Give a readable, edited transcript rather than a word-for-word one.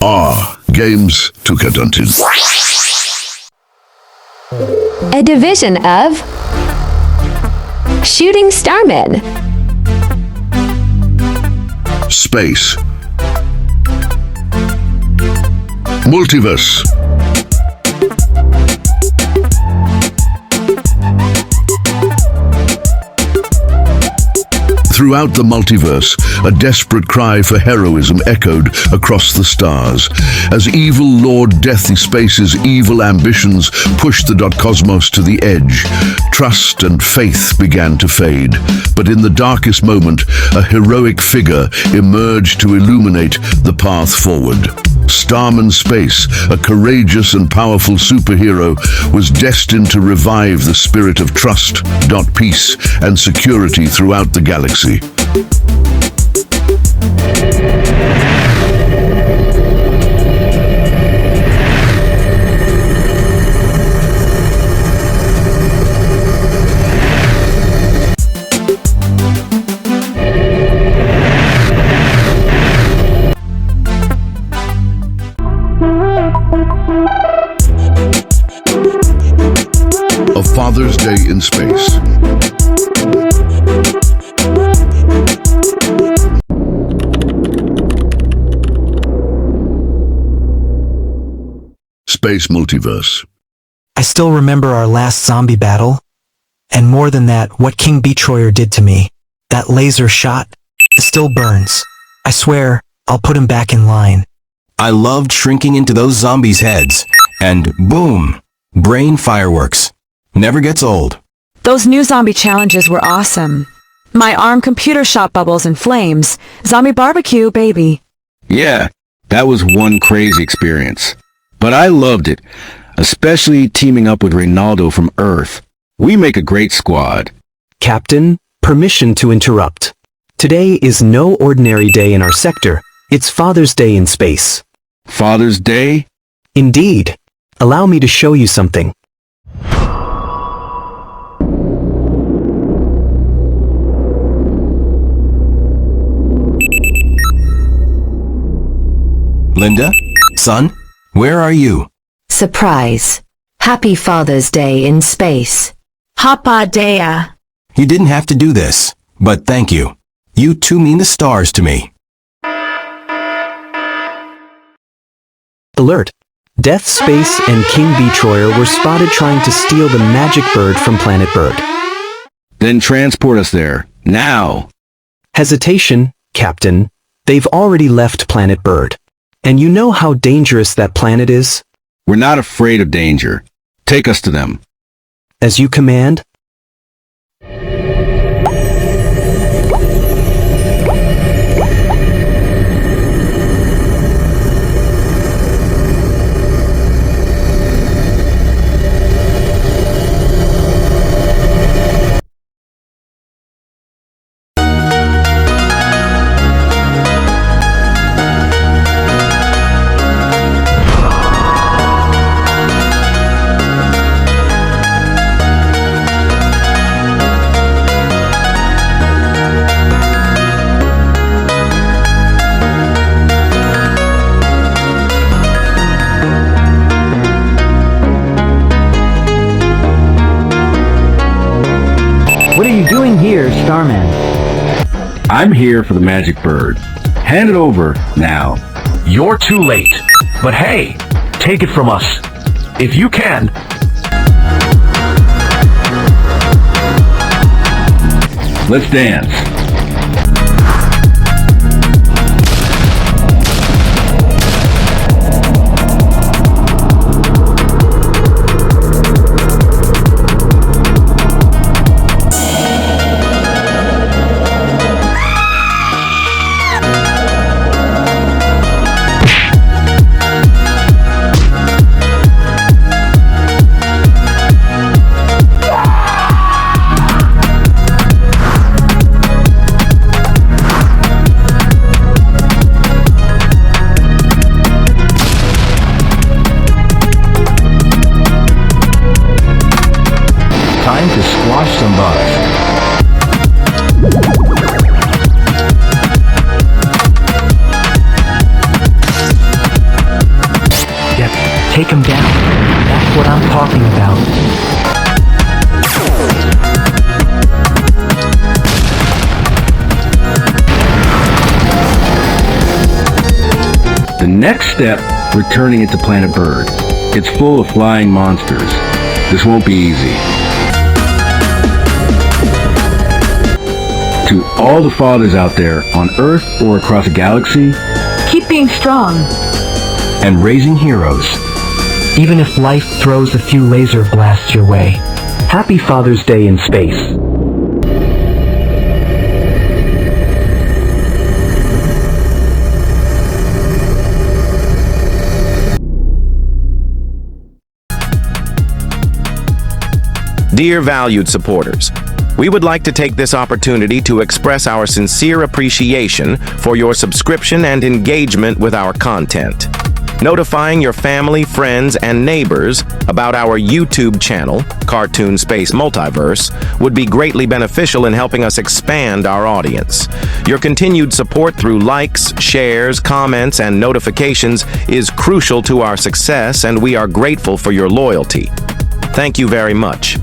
are games tukadunted. A division of Shooting Starman. Space. Multiverse. Throughout the multiverse, a desperate cry for heroism echoed across the stars. As evil Lord Deathy Space's evil ambitions pushed the cosmos to the edge, trust and faith began to fade. But in the darkest moment, a heroic figure emerged to illuminate the path forward. Starman Space, a courageous and powerful superhero, was destined to revive the spirit of trust, peace, and security throughout the galaxy. A Father's Day in Space. Space multiverse. I still remember our last zombie battle. And more than that, what King Betroyer did to me. That laser shot still burns. I swear, I'll put him back in line. I loved shrinking into those zombies' heads. And boom! Brain fireworks. Never gets old. Those new zombie challenges were awesome. My arm computer shot bubbles and flames. Zombie barbecue, baby. Yeah, that was one crazy experience. But I loved it, especially teaming up with Reynaldo from Earth. We make a great squad. Captain, permission to interrupt. Today is no ordinary day in our sector. It's Father's Day in space. Father's Day? Indeed. Allow me to show you something. Linda? Son? Where are you? Surprise. Happy Father's Day in space. Hapadea. You didn't have to do this, but thank you. You two mean the stars to me. Alert. Death Space and King Betroyer were spotted trying to steal the magic bird from Planet Bird. Then transport us there, now. Hesitation, Captain. They've already left Planet Bird. And you know how dangerous that planet is? We're not afraid of danger. Take us to them. As you command. What are you doing here, Starman? I'm here for the magic bird. Hand it over, now. You're too late. But hey, take it from us. If you can. Let's dance. Take him down. That's what I'm talking about. The next step, returning it to Planet Bird. It's full of flying monsters. This won't be easy. To all the fathers out there, on Earth or across the galaxy, Keep being strong. and raising heroes. Even if life throws a few laser blasts your way. Happy Father's Day in space. Dear valued supporters, we would like to take this opportunity to express our sincere appreciation for your subscription and engagement with our content. Notifying your family, friends, and neighbors about our YouTube channel, Starman Space Multiverse, would be greatly beneficial in helping us expand our audience. Your continued support through likes, shares, comments, and notifications is crucial to our success, and we are grateful for your loyalty. Thank you very much.